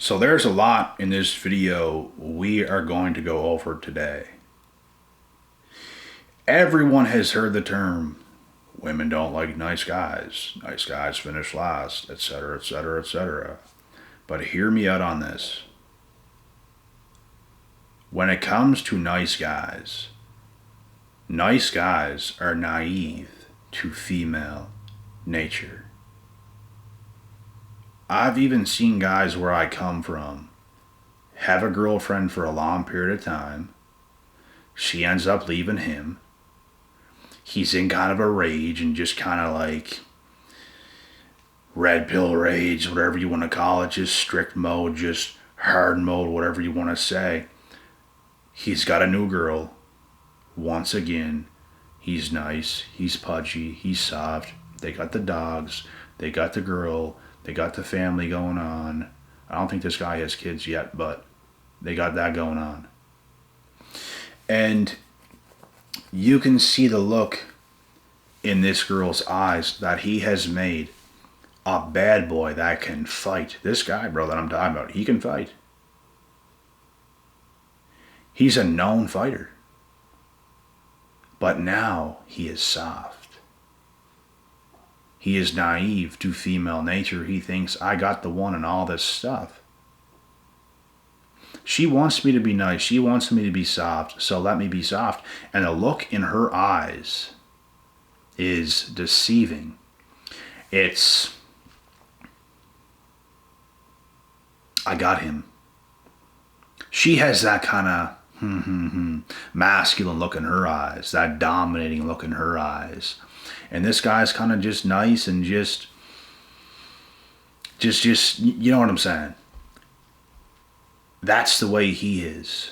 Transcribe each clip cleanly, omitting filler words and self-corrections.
So there's a lot in this video we are going to go over today. Everyone has heard the term, women don't like nice guys finish last, etc., etc., etc. But hear me out on this. When it comes to nice guys are naive to female nature. I've even seen guys where I come from have a girlfriend for a long period of time. She ends up leaving him. He's in kind of a rage and just kind of like red pill rage, whatever you want to call it, just strict mode, just hard mode, whatever you want to say. He's got a new girl. Once again, he's nice, he's pudgy, he's soft. They got the dogs, they got the girl, they got the family going on. I don't think this guy has kids yet, but they got that going on. And you can see the look in this girl's eyes that he has made a bad boy that can fight. This guy, bro, that I'm talking about, he can fight. He's a known fighter. But now he is soft. He is naive to female nature. He thinks, I got the one and all this stuff. She wants me to be nice. She wants me to be soft. So let me be soft. And the look in her eyes is deceiving. It's, I got him. She has that kind of masculine look in her eyes, that dominating look in her eyes. And this guy's kind of just nice and just, you know what I'm saying? That's the way he is.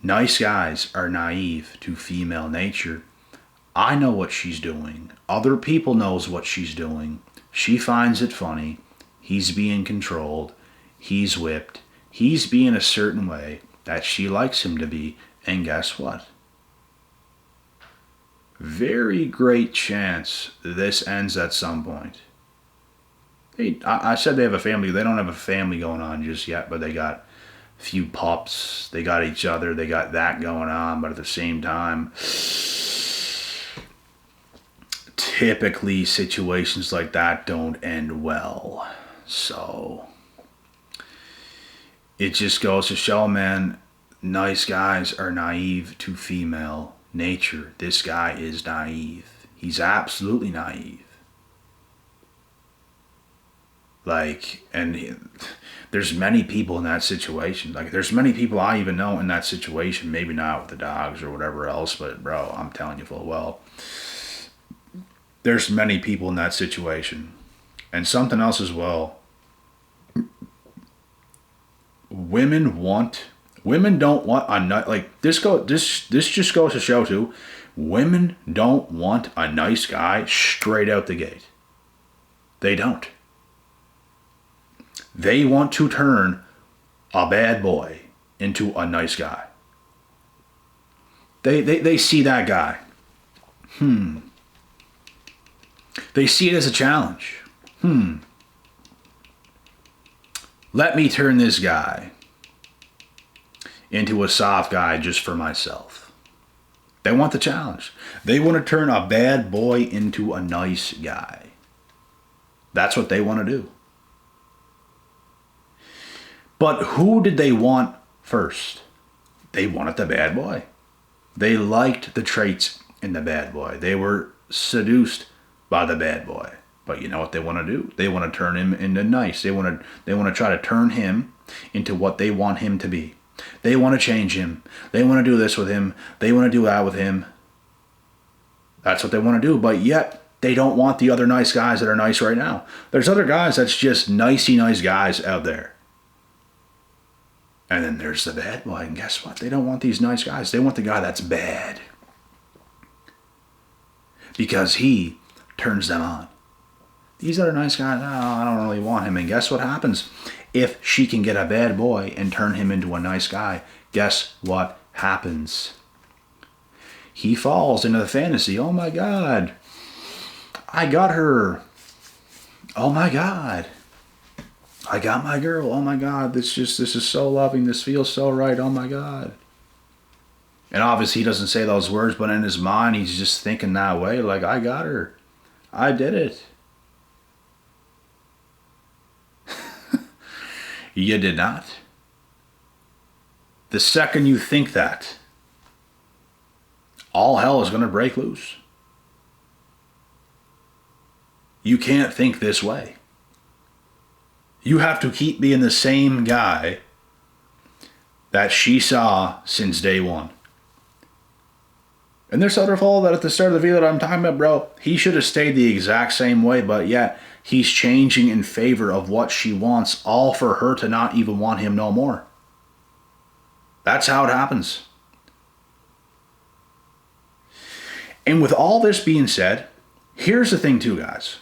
Nice guys are naive to female nature. I know what she's doing. Other people knows what she's doing. She finds it funny. He's being controlled. He's whipped. He's being a certain way that she likes him to be. And guess what? Very great chance this ends at some point. I said they have a family. They don't have a family going on just yet, but they got a few pups. They got each other. They got that going on. But at the same time, typically situations like that don't end well. So it just goes to show, man, nice guys are naive to female nature. This guy is naive. He's absolutely naive. There's many people in that situation. There's many people I even know in that situation. Maybe not with the dogs or whatever else, but bro, I'm telling you full well. There's many people in that situation. And something else as well. Women don't want a nice, this just goes to show too, women don't want a nice guy straight out the gate. They don't. They want to turn a bad boy into a nice guy. They see that guy. They see it as a challenge. Let me turn this guy into a soft guy just for myself. They want the challenge. They want to turn a bad boy into a nice guy. That's what they want to do. But who did they want first? They wanted the bad boy. They liked the traits in the bad boy. They were seduced by the bad boy. But you know what they want to do? They want to turn him into nice. They want to try to turn him into what they want him to be. They want to change him. They want to do this with him. They want to do that with him. That's what they want to do. But yet, they don't want the other nice guys that are nice right now. There's other guys that's just nicey nice guys out there. And then there's the bad boy. And guess what? They don't want these nice guys. They want the guy that's bad. Because he turns them on. These other nice guys, I don't really want him. And guess what happens? If she can get a bad boy and turn him into a nice guy, guess what happens? He falls into the fantasy. Oh my God, I got her. Oh my God. I got my girl. Oh my God. This is so loving. This feels so right. Oh my God. And obviously he doesn't say those words, but in his mind he's just thinking that way. Like, I got her. I did it. You did not. The second you think that, all hell is going to break loose. You can't think this way. You have to keep being the same guy that she saw since day one. And there's other fellow that at the start of the video that I'm talking about, bro, he should have stayed the exact same way, but yet he's changing in favor of what she wants, all for her to not even want him no more. That's how it happens. And with all this being said, here's the thing too, guys.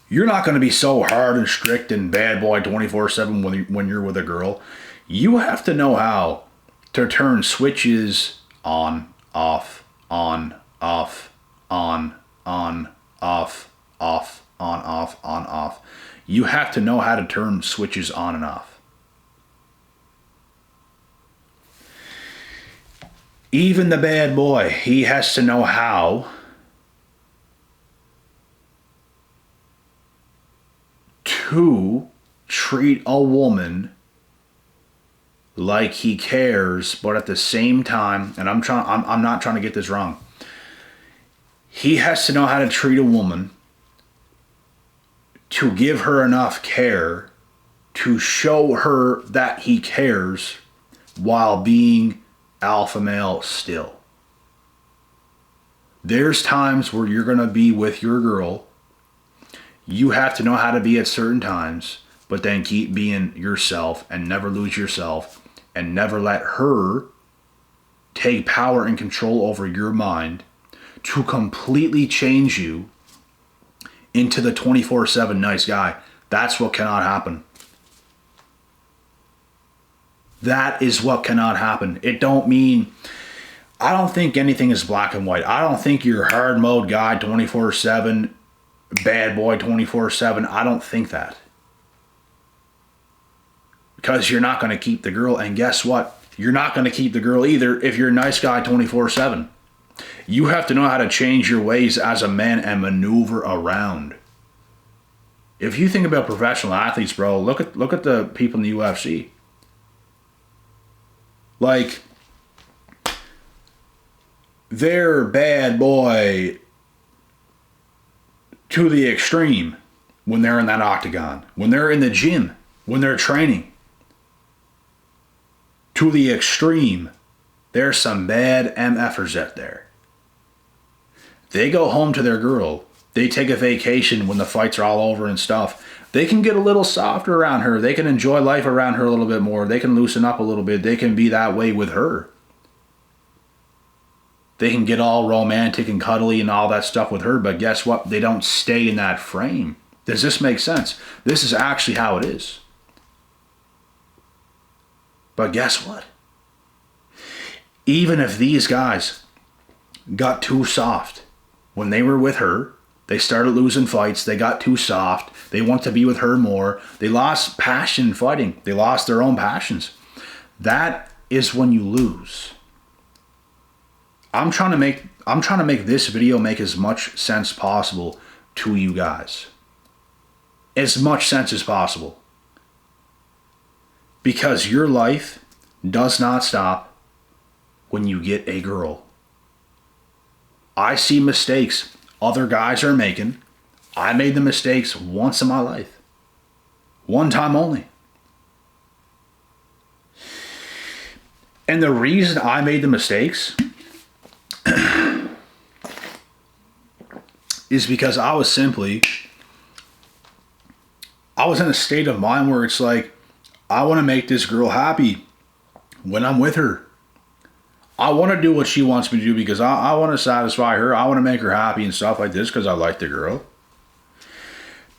You're not going to be so hard and strict and bad boy 24/7 when you're with a girl. You have to know how to turn switches on, off, on, off, on, off, off, on, off, on, off. You have to know how to turn switches on and off. Even the bad boy, he has to know how to treat a woman like he cares, but at the same time, and I'm not trying to get this wrong. He has to know how to treat a woman to give her enough care to show her that he cares while being alpha male still. There's times where you're going to be with your girl. You have to know how to be at certain times, but then keep being yourself and never lose yourself and never let her take power and control over your mind to completely change you into the 24/7 nice guy. That's what cannot happen. That is what cannot happen. It don't mean, I don't think anything is black and white. I don't think you're hard mode guy 24/7, bad boy 24/7. I don't think that. Because you're not going to keep the girl, and guess what? You're not going to keep the girl either if you're a nice guy 24/7. You have to know how to change your ways as a man and maneuver around. If you think about professional athletes, bro, look at the people in the UFC. Like, they're bad boy to the extreme when they're in that octagon, when they're in the gym, when they're training. To the extreme, there's some bad MFers out there. They go home to their girl. They take a vacation when the fights are all over and stuff. They can get a little softer around her. They can enjoy life around her a little bit more. They can loosen up a little bit. They can be that way with her. They can get all romantic and cuddly and all that stuff with her, but guess what? They don't stay in that frame. Does this make sense? This is actually how it is. But guess what? Even if these guys got too soft when they were with her, they started losing fights, they got too soft, they want to be with her more, they lost passion fighting, they lost their own passions. That is when you lose. I'm trying to make this video make as much sense possible to you guys. As much sense as possible. Because your life does not stop when you get a girl. I see mistakes other guys are making. I made the mistakes once in my life. One time only. And the reason I made the mistakes is because I was in a state of mind where it's like, I want to make this girl happy when I'm with her. I want to do what she wants me to do because I want to satisfy her. I want to make her happy and stuff like this because I like the girl.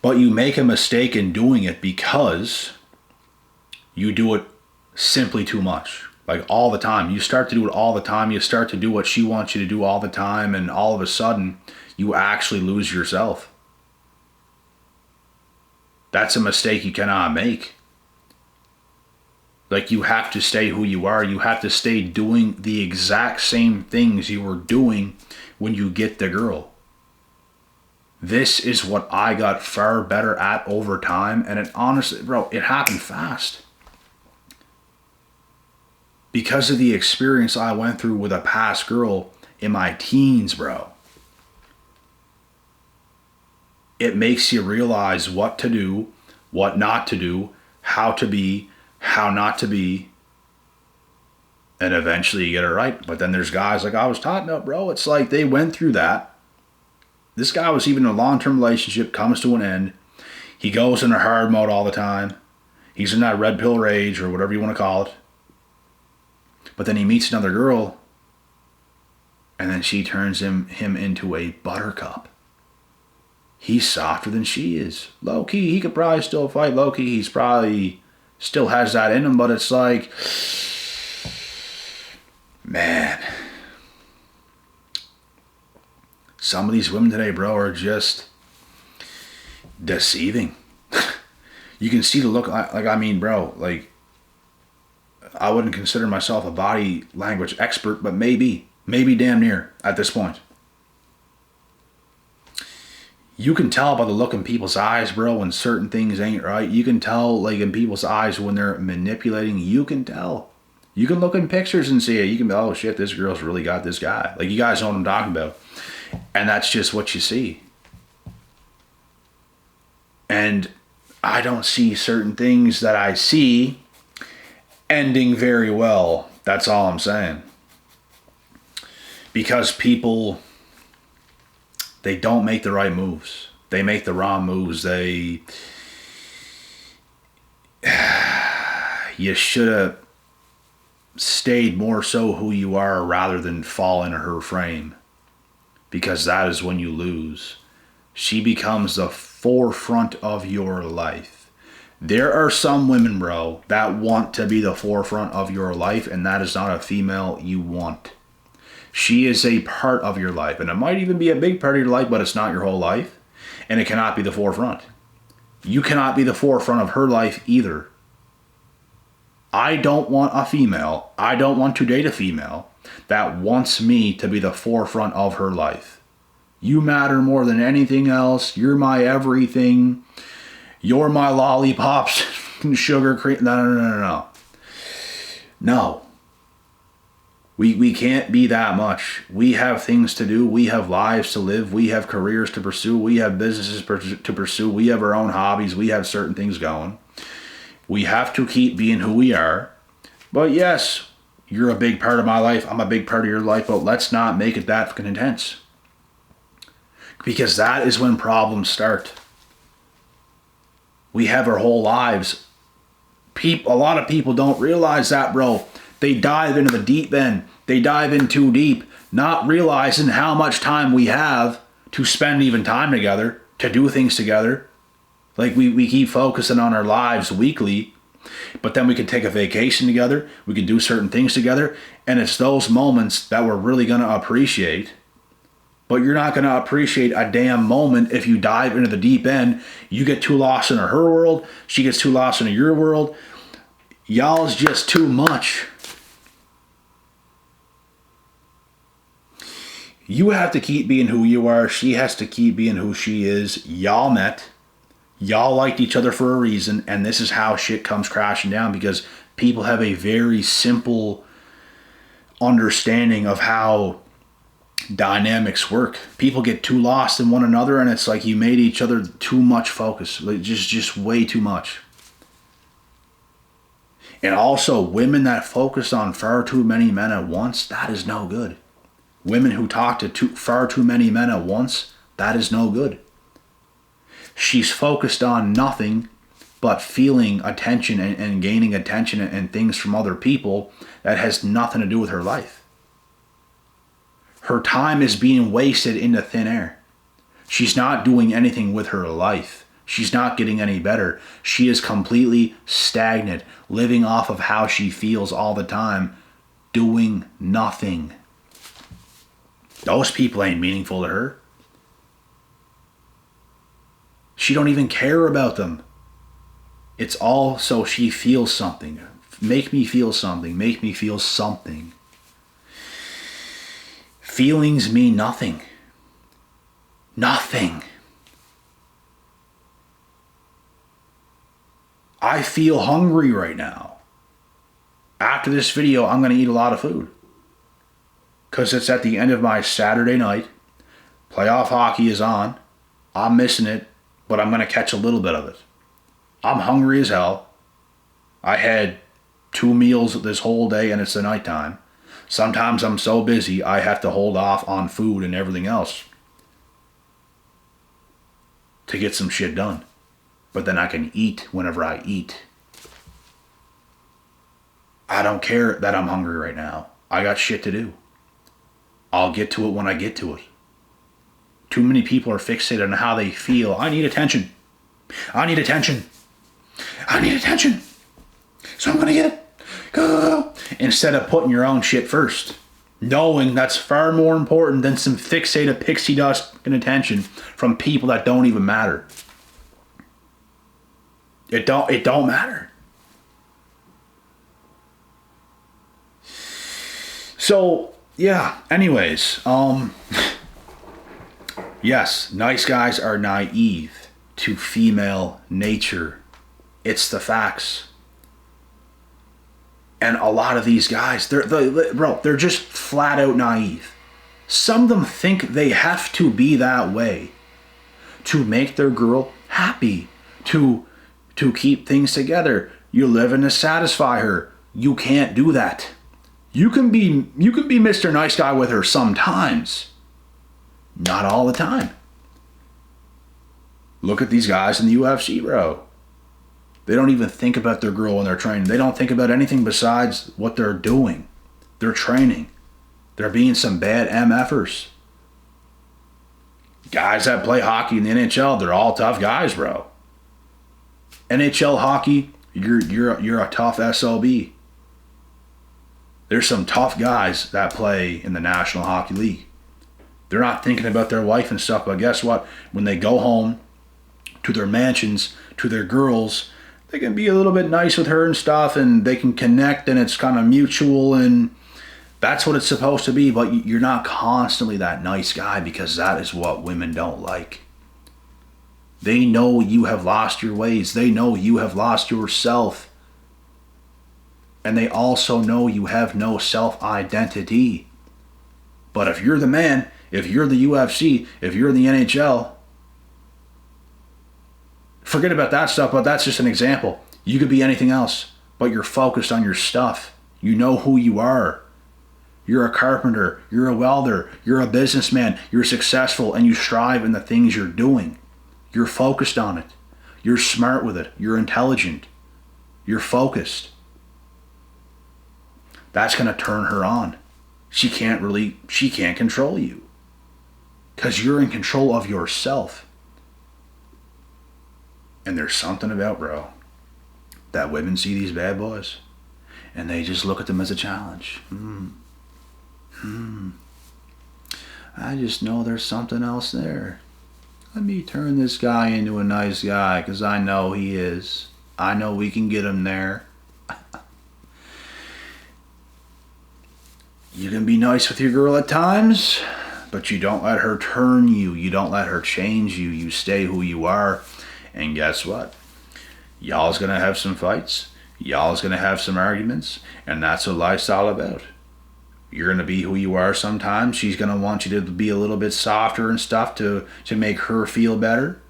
But you make a mistake in doing it because you do it simply too much. Like all the time. You start to do it all the time. You start to do what she wants you to do all the time. And all of a sudden, you actually lose yourself. That's a mistake you cannot make. Like, you have to stay who you are. You have to stay doing the exact same things you were doing when you get the girl. This is what I got far better at over time. And it honestly, bro, it happened fast. Because of the experience I went through with a past girl in my teens, bro. It makes you realize what to do, what not to do, how to be, how not to be, and eventually you get it right. But then there's guys like I was talking about, bro. It's like they went through that. This guy was even in a long-term relationship, comes to an end. He goes in a hard mode all the time. He's in that red pill rage or whatever you want to call it. But then he meets another girl, and then she turns him into a buttercup. He's softer than she is. Low-key, he could probably still fight. Low-key, he's probably still has that in him, but it's like, man, some of these women today, bro, are just deceiving. You can see the look, like, I mean, bro, like, I wouldn't consider myself a body language expert, but maybe damn near at this point. You can tell by the look in people's eyes, bro, when certain things ain't right. You can tell, like, in people's eyes when they're manipulating. You can tell. You can look in pictures and see it. You can be, oh, shit, this girl's really got this guy. Like, you guys know what I'm talking about. And that's just what you see. And I don't see certain things that I see ending very well. That's all I'm saying. Because people, they don't make the right moves. They make the wrong moves. You should have stayed more so who you are rather than fall into her frame. Because that is when you lose. She becomes the forefront of your life. There are some women, bro, that want to be the forefront of your life, and that is not a female you want. She is a part of your life, and it might even be a big part of your life, but it's not your whole life, and it cannot be the forefront. You cannot be the forefront of her life either. I don't want a female, I don't want to date a female that wants me to be the forefront of her life. You matter more than anything else. You're my everything. You're my lollipops, sugar cream. No. No. We can't be that much. We have things to do. We have lives to live. We have careers to pursue. We have businesses to pursue. We have our own hobbies. We have certain things going. We have to keep being who we are. But yes, you're a big part of my life. I'm a big part of your life. But let's not make it that fucking intense. Because that is when problems start. We have our whole lives. A lot of people don't realize that, bro. They dive into the deep end. They dive in too deep, not realizing how much time we have to spend even time together, to do things together. Like we keep focusing on our lives weekly, but then we can take a vacation together. We can do certain things together. And it's those moments that we're really going to appreciate. But you're not going to appreciate a damn moment if you dive into the deep end. You get too lost in her world. She gets too lost into your world. Y'all's just too much. You have to keep being who you are. She has to keep being who she is. Y'all met. Y'all liked each other for a reason. And this is how shit comes crashing down. Because people have a very simple understanding of how dynamics work. People get too lost in one another, and it's like you made each other too much focus. Like just way too much. And also, women that focus on far too many men at once, that is no good. Women who talk to far too many men at once, that is no good. She's focused on nothing but feeling attention and gaining attention and things from other people that has nothing to do with her life. Her time is being wasted into thin air. She's not doing anything with her life. She's not getting any better. She is completely stagnant, living off of how she feels all the time, doing nothing. Those people ain't meaningful to her. She don't even care about them. It's all so she feels something. Make me feel something. Make me feel something. Feelings mean nothing. Nothing. I feel hungry right now. After this video, I'm going to eat a lot of food. Because it's at the end of my Saturday night. Playoff hockey is on. I'm missing it, but I'm going to catch a little bit of it. I'm hungry as hell. I had 2 meals this whole day and it's the nighttime. Sometimes I'm so busy I have to hold off on food and everything else to get some shit done. But then I can eat whenever I eat. I don't care that I'm hungry right now. I got shit to do. I'll get to it when I get to it. Too many people are fixated on how they feel. I need attention. I need attention. I need attention. So I'm going to get it. Go. Instead of putting your own shit first. Knowing that's far more important than some fixated pixie dust and attention from people that don't even matter. It don't matter. So, yeah, anyways, yes, nice guys are naive to female nature. It's the facts. And a lot of these guys, they're just flat out naive. Some of them think they have to be that way to make their girl happy, to keep things together. You're living to satisfy her. You can't do that. You can be Mr. Nice Guy with her sometimes. Not all the time. Look at these guys in the UFC, bro. They don't even think about their girl when they're training. They don't think about anything besides what they're doing. They're training. They're being some bad MFers. Guys that play hockey in the NHL, they're all tough guys, bro. NHL hockey, you're a tough SOB. There's some tough guys that play in the National Hockey League. They're not thinking about their wife and stuff, but guess what? When they go home to their mansions, to their girls, they can be a little bit nice with her and stuff, and they can connect, and it's kind of mutual, and that's what it's supposed to be, but you're not constantly that nice guy because that is what women don't like. They know you have lost your ways. They know you have lost yourself. And they also know you have no self-identity. But if you're the man, if you're the UFC, if you're the NHL, forget about that stuff, but that's just an example. You could be anything else, but you're focused on your stuff. You know who you are. You're a carpenter, you're a welder, you're a businessman, you're successful, and you strive in the things you're doing. You're focused on it. You're smart with it. You're intelligent. You're focused. That's going to turn her on. She can't control you. Because you're in control of yourself. And there's something about, bro, that women see these bad boys and they just look at them as a challenge. I just know there's something else there. Let me turn this guy into a nice guy because I know he is. I know we can get him there. You can be nice with your girl at times, but you don't let her turn you. You don't let her change you. You stay who you are. And guess what? Y'all's going to have some fights. Y'all's going to have some arguments. And that's what life's all about. You're going to be who you are sometimes. She's going to want you to be a little bit softer and stuff to make her feel better.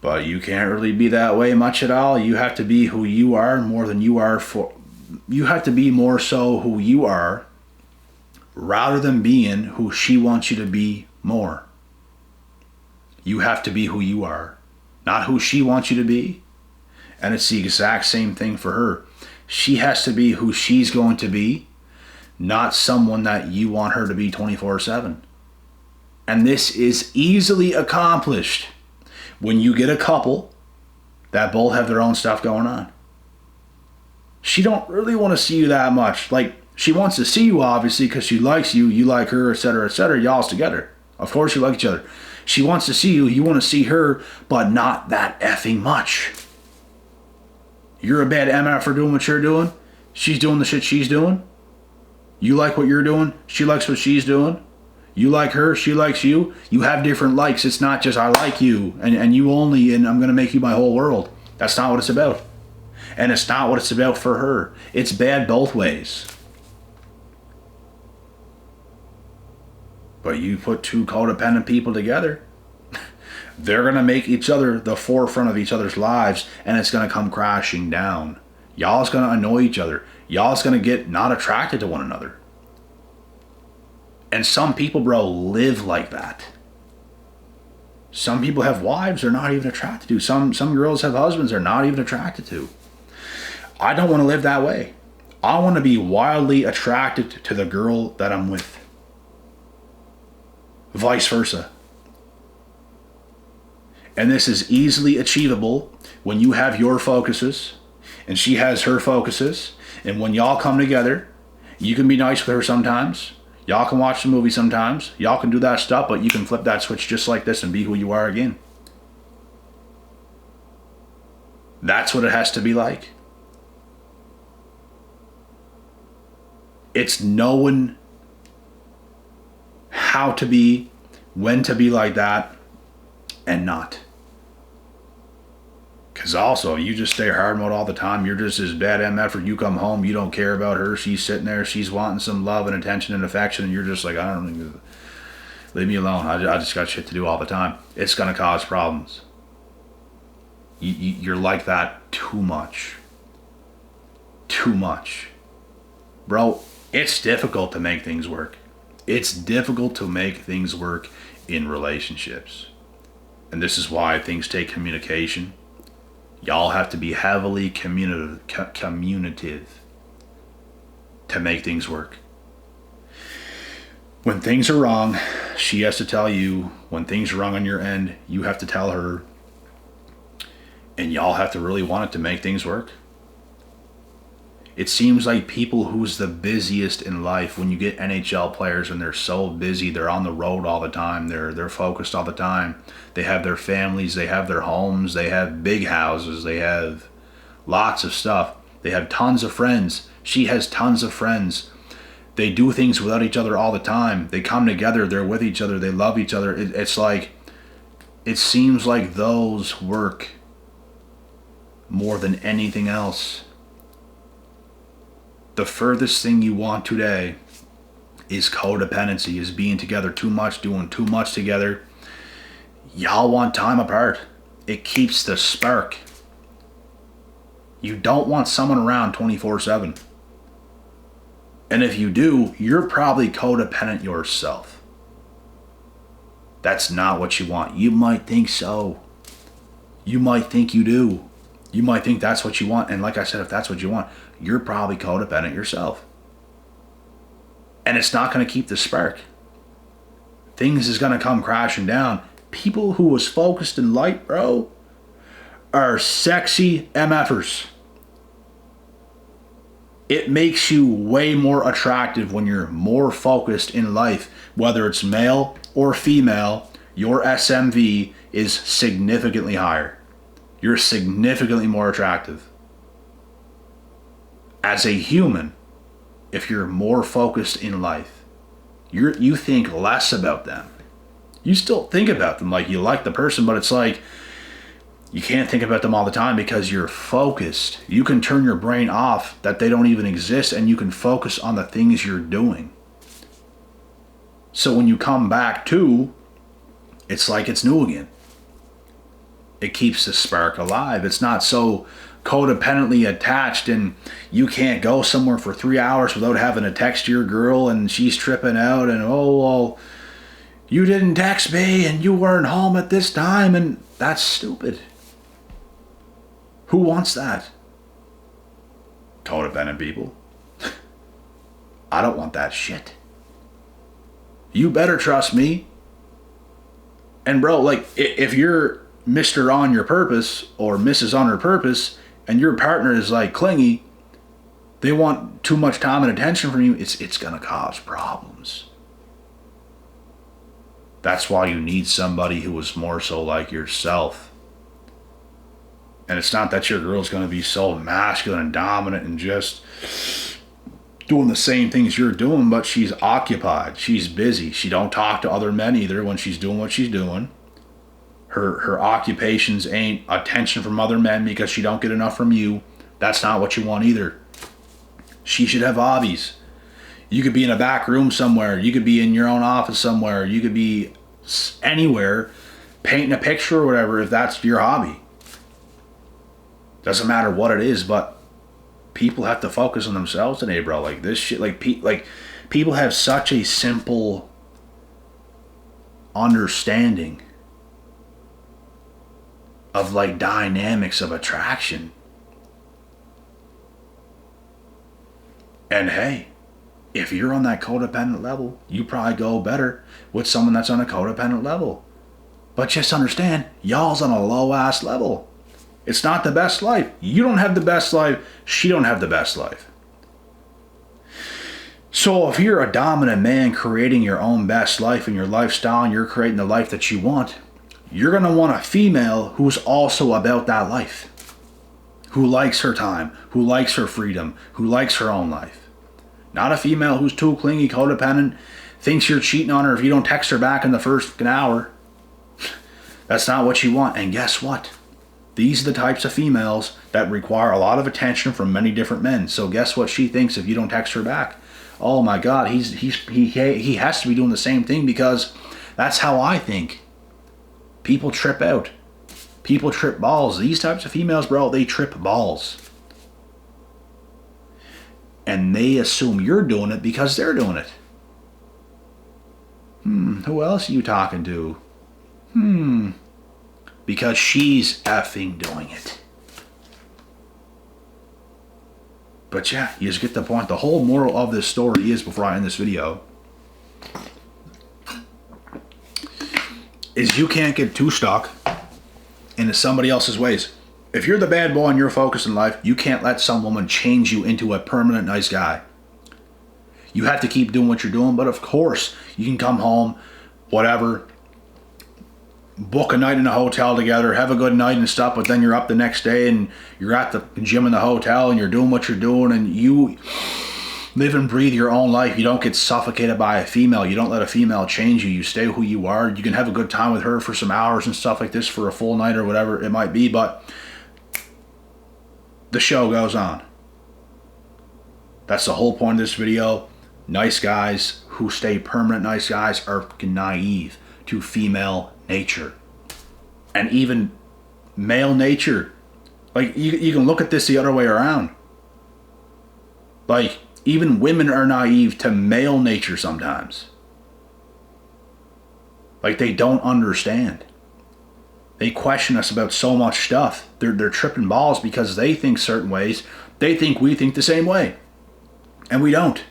But you can't really be that way much at all. You have to be who you are more than you are for... You have to be more so who you are rather than being who she wants you to be more. You have to be who you are, not who she wants you to be. And it's the exact same thing for her. She has to be who she's going to be, not someone that you want her to be 24/7. And this is easily accomplished when you get a couple that both have their own stuff going on. She don't really want to see you that much. Like, she wants to see you, obviously, because she likes you, you like her, etc., etc. Y'all's together. Of course you like each other. She wants to see you. You want to see her, but not that effing much. You're a bad MF for doing what you're doing. She's doing the shit she's doing. You like what you're doing. She likes what she's doing. You like her. She likes you. You have different likes. It's not just I like you and you only and I'm going to make you my whole world. That's not what it's about. And it's not what it's about for her. It's bad both ways. But you put two codependent people together, they're going to make each other the forefront of each other's lives, and it's going to come crashing down. Y'all's going to annoy each other. Y'all's going to get not attracted to one another. And some people, bro, live like that. Some people have wives they're not even attracted to. Some girls have husbands they're not even attracted to. I don't want to live that way. I want to be wildly attracted to the girl that I'm with. Vice versa. And this is easily achievable when you have your focuses and she has her focuses. And when y'all come together, you can be nice with her sometimes. Y'all can watch the movie sometimes. Y'all can do that stuff, but you can flip that switch just like this and be who you are again. That's what it has to be like. It's knowing how to be, when to be like that, and not. Because also, you just stay hard mode all the time. You're just as bad MF. You come home, you don't care about her. She's sitting there, she's wanting some love and attention and affection, and you're just like, I don't know, leave me alone. I just got shit to do all the time. It's going to cause problems. You're like that too much. Too much. Bro, it's difficult to make things work. It's difficult to make things work in relationships. And this is why things take communication. Y'all have to be heavily communicative to make things work. When things are wrong, she has to tell you. When things are wrong on your end, you have to tell her. And y'all have to really want it to make things work. It seems like people who's the busiest in life, when you get NHL players and they're so busy, they're on the road all the time, they're focused all the time. They have their families, they have their homes, they have big houses, they have lots of stuff. They have tons of friends. She has tons of friends. They do things without each other all the time. They come together, they're with each other, they love each other. It's like, it seems like those work more than anything else. The furthest thing you want today is codependency, is being together too much, doing too much together. Y'all want time apart. It keeps the spark. You don't want someone around 24/7. And if you do, you're probably codependent yourself. That's not what you want. You might think so. You might think you do. You might think that's what you want. And like I said, if that's what you want, you're probably codependent yourself. And it's not going to keep the spark. Things is going to come crashing down. People who was focused in light, bro, are sexy MFers. It makes you way more attractive when you're more focused in life. Whether it's male or female, your SMV is significantly higher. You're significantly more attractive. As a human, if you're more focused in life, you think less about them. You still think about them like you like the person, but it's like you can't think about them all the time because you're focused. You can turn your brain off that they don't even exist and you can focus on the things you're doing. So when you come back to, it's like it's new again. It keeps the spark alive. It's not so codependently attached and you can't go somewhere for 3 hours without having to text your girl and she's tripping out and, oh, well, you didn't text me and you weren't home at this time, and that's stupid. Who wants that? Codependent people. I don't want that shit. You better trust me. And bro, like, if you're Mr. on your purpose or Mrs. on her purpose and your partner is like clingy, they want too much time and attention from you, it's gonna cause problems. That's why you need somebody who is more so like yourself. And it's not that your girl's going to be so masculine and dominant and just doing the same things you're doing, but she's occupied. She's busy. She don't talk to other men either when she's doing what she's doing. Her occupations ain't attention from other men because she don't get enough from you. That's not what you want either. She should have hobbies. You could be in a back room somewhere. You could be in your own office somewhere. You could be anywhere painting a picture or whatever if that's your hobby. Doesn't matter what it is, but people have to focus on themselves today, bro. Like this shit, like people have such a simple understanding of like dynamics of attraction. And hey, if you're on that codependent level, you probably go better with someone that's on a codependent level. But just understand, y'all's on a low ass level. It's not the best life. You don't have the best life. She don't have the best life. So if you're a dominant man creating your own best life and your lifestyle and you're creating the life that you want, you're going to want a female who's also about that life. Who likes her time, who likes her freedom, who likes her own life. Not a female who's too clingy, codependent, thinks you're cheating on her if you don't text her back in the first hour. That's not what you want. And guess what? These are the types of females that require a lot of attention from many different men. So guess what she thinks if you don't text her back? Oh my God, he has to be doing the same thing because that's how I think. People trip out. People trip balls. These types of females, bro, they trip balls. And they assume you're doing it because they're doing it. Who else are you talking to? Because she's effing doing it. But yeah, you just get the point. The whole moral of this story is, before I end this video, is you can't get too stuck into somebody else's ways. If you're the bad boy and you're focused in life, you can't let some woman change you into a permanent nice guy. You have to keep doing what you're doing, but of course, you can come home, whatever, book a night in a hotel together, have a good night and stuff, but then you're up the next day and you're at the gym in the hotel and you're doing what you're doing and you live and breathe your own life. You don't get suffocated by a female. You don't let a female change you. You stay who you are. You can have a good time with her for some hours and stuff like this for a full night or whatever it might be, but the show goes on. That's the whole point of this video. Nice guys who stay permanent nice guys are naive to female nature. And even male nature. Like, you can look at this the other way around. Like, even women are naive to male nature sometimes. Like, they don't understand. They question us about so much stuff. They're tripping balls because they think certain ways. They think we think the same way. And we don't.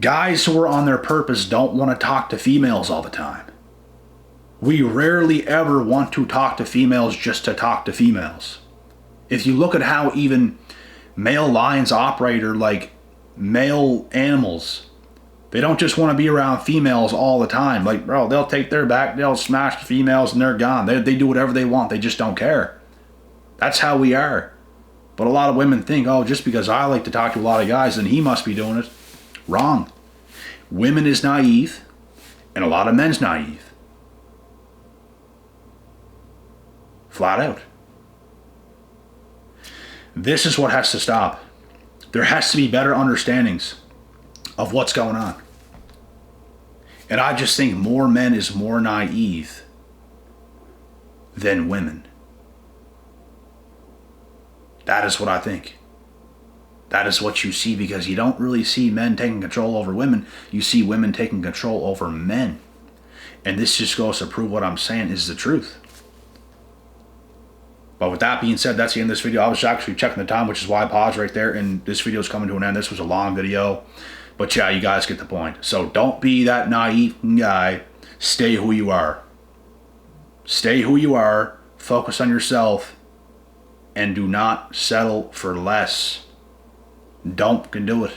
Guys who are on their purpose don't want to talk to females all the time. We rarely ever want to talk to females just to talk to females. If you look at how even male lions operate, or like male animals, they don't just want to be around females all the time. Like, bro, they'll take their back, they'll smash the females and they're gone. They do whatever they want. They just don't care. That's how we are. But a lot of women think, oh, just because I like to talk to a lot of guys, then he must be doing it. Wrong. Women is naive, and a lot of men's naive. Flat out. This is what has to stop. There has to be better understandings of what's going on. And I just think more men is more naive than women. That is what I think. That is what you see, because you don't really see men taking control over women. You see women taking control over men. And this just goes to prove what I'm saying is the truth. But with that being said, that's the end of this video. I was actually checking the time, which is why I paused right there, and this video is coming to an end. This was a long video. But yeah, you guys get the point. So don't be that naive guy. Stay who you are. Stay who you are. Focus on yourself. And do not settle for less. Don't can do it.